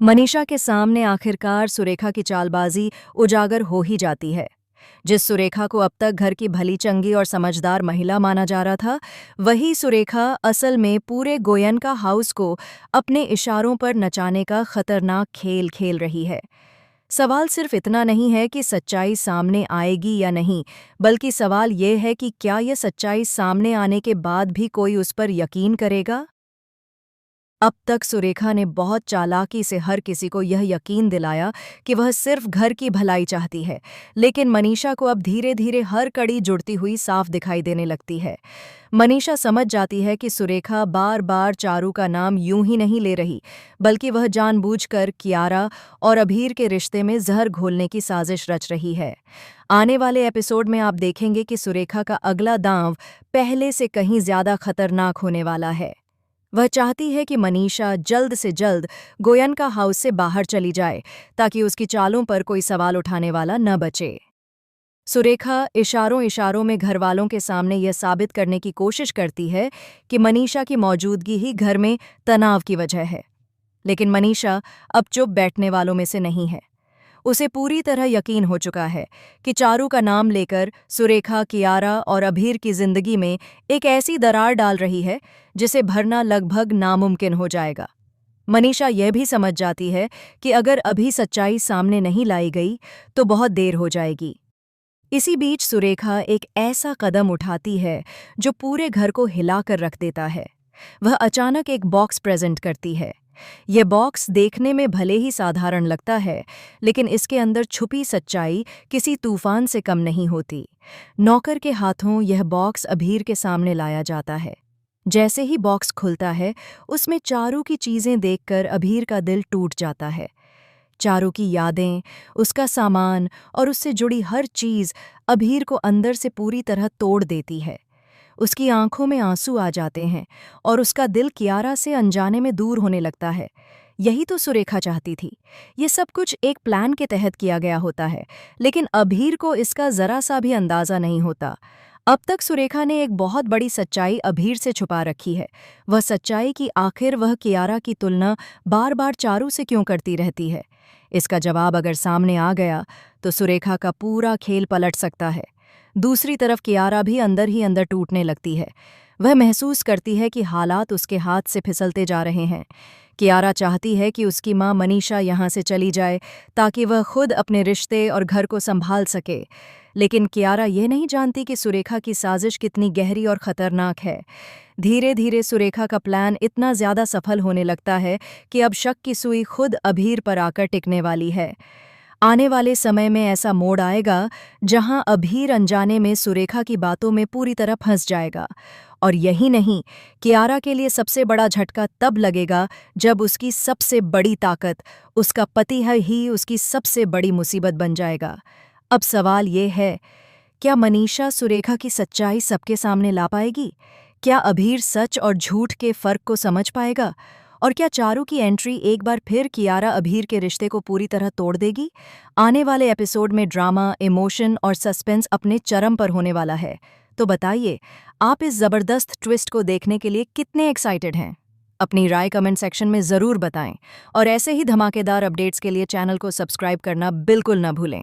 मनीषा के सामने आखिरकार सुरेखा की चालबाजी उजागर हो ही जाती है। जिस सुरेखा को अब तक घर की भली चंगी और समझदार महिला माना जा रहा था, वही सुरेखा असल में पूरे गोयनका हाउस को अपने इशारों पर नचाने का खतरनाक खेल खेल रही है। सवाल सिर्फ इतना नहीं है कि सच्चाई सामने आएगी या नहीं, बल्कि सवाल यह है कि क्या यह सच्चाई सामने आने के बाद भी कोई उस पर यकीन करेगा। अब तक सुरेखा ने बहुत चालाकी से हर किसी को यह यकीन दिलाया कि वह सिर्फ घर की भलाई चाहती है, लेकिन मनीषा को अब धीरे धीरे हर कड़ी जुड़ती हुई साफ दिखाई देने लगती है। मनीषा समझ जाती है कि सुरेखा बार बार चारू का नाम यूं ही नहीं ले रही, बल्कि वह जानबूझकर कियारा और अभीर के रिश्ते में जहर घोलने की साजिश रच रही है। आने वाले एपिसोड में आप देखेंगे कि सुरेखा का अगला दांव पहले से कहीं ज्यादा खतरनाक होने वाला है। वह चाहती है कि मनीषा जल्द से जल्द गोयनका हाउस से बाहर चली जाए, ताकि उसकी चालों पर कोई सवाल उठाने वाला न बचे। सुरेखा इशारों इशारों में घरवालों के सामने यह साबित करने की कोशिश करती है कि मनीषा की मौजूदगी ही घर में तनाव की वजह है। लेकिन मनीषा अब चुप बैठने वालों में से नहीं है। उसे पूरी तरह यकीन हो चुका है कि चारू का नाम लेकर सुरेखा कियारा और अभीर की जिंदगी में एक ऐसी दरार डाल रही है जिसे भरना लगभग नामुमकिन हो जाएगा। मनीषा यह भी समझ जाती है कि अगर अभी सच्चाई सामने नहीं लाई गई तो बहुत देर हो जाएगी। इसी बीच सुरेखा एक ऐसा कदम उठाती है जो पूरे घर को हिलाकर रख देता है। वह अचानक एक बॉक्स प्रेजेंट करती है। यह बॉक्स देखने में भले ही साधारण लगता है, लेकिन इसके अंदर छुपी सच्चाई किसी तूफान से कम नहीं होती। नौकर के हाथों यह बॉक्स अभीर के सामने लाया जाता है। जैसे ही बॉक्स खुलता है, उसमें चारू की चीजें देखकर अभीर का दिल टूट जाता है। चारू की यादें, उसका सामान और उससे जुड़ी हर चीज अभीर को अंदर से पूरी तरह तोड़ देती है। उसकी आंखों में आंसू आ जाते हैं और उसका दिल कियारा से अनजाने में दूर होने लगता है। यही तो सुरेखा चाहती थी। ये सब कुछ एक प्लान के तहत किया गया होता है, लेकिन अभीर को इसका जरा सा भी अंदाजा नहीं होता। अब तक सुरेखा ने एक बहुत बड़ी सच्चाई अभीर से छुपा रखी है। वह सच्चाई कि आखिर वह कियारा की तुलना बार बार चारू से क्यों करती रहती है। इसका जवाब अगर सामने आ गया तो सुरेखा का पूरा खेल पलट सकता है। दूसरी तरफ कियारा भी अंदर ही अंदर टूटने लगती है। वह महसूस करती है कि हालात उसके हाथ से फिसलते जा रहे हैं। कियारा चाहती है कि उसकी माँ मनीषा यहाँ से चली जाए, ताकि वह खुद अपने रिश्ते और घर को संभाल सके। लेकिन कियारा यह नहीं जानती कि सुरेखा की साजिश कितनी गहरी और खतरनाक है। धीरे धीरे सुरेखा का प्लान इतना ज्यादा सफल होने लगता है कि अब शक की सुई खुद अभीर पर आकर टिकने वाली है। आने वाले समय में ऐसा मोड़ आएगा जहां अभीर अनजाने में सुरेखा की बातों में पूरी तरह फंस जाएगा। और यही नहीं, कियारा के लिए सबसे बड़ा झटका तब लगेगा जब उसकी सबसे बड़ी ताकत, उसका पति है, ही उसकी सबसे बड़ी मुसीबत बन जाएगा। अब सवाल ये है, क्या मनीषा सुरेखा की सच्चाई सबके सामने ला पाएगी? क्या अभीर सच और झूठ के फर्क को समझ पाएगा? और क्या चारू की एंट्री एक बार फिर कियारा अभीर के रिश्ते को पूरी तरह तोड़ देगी? आने वाले एपिसोड में ड्रामा, इमोशन और सस्पेंस अपने चरम पर होने वाला है। तो बताइए, आप इस जबरदस्त ट्विस्ट को देखने के लिए कितने एक्साइटेड हैं? अपनी राय कमेंट सेक्शन में ज़रूर बताएं और ऐसे ही धमाकेदार अपडेट्स के लिए चैनल को सब्सक्राइब करना बिल्कुल न भूलें।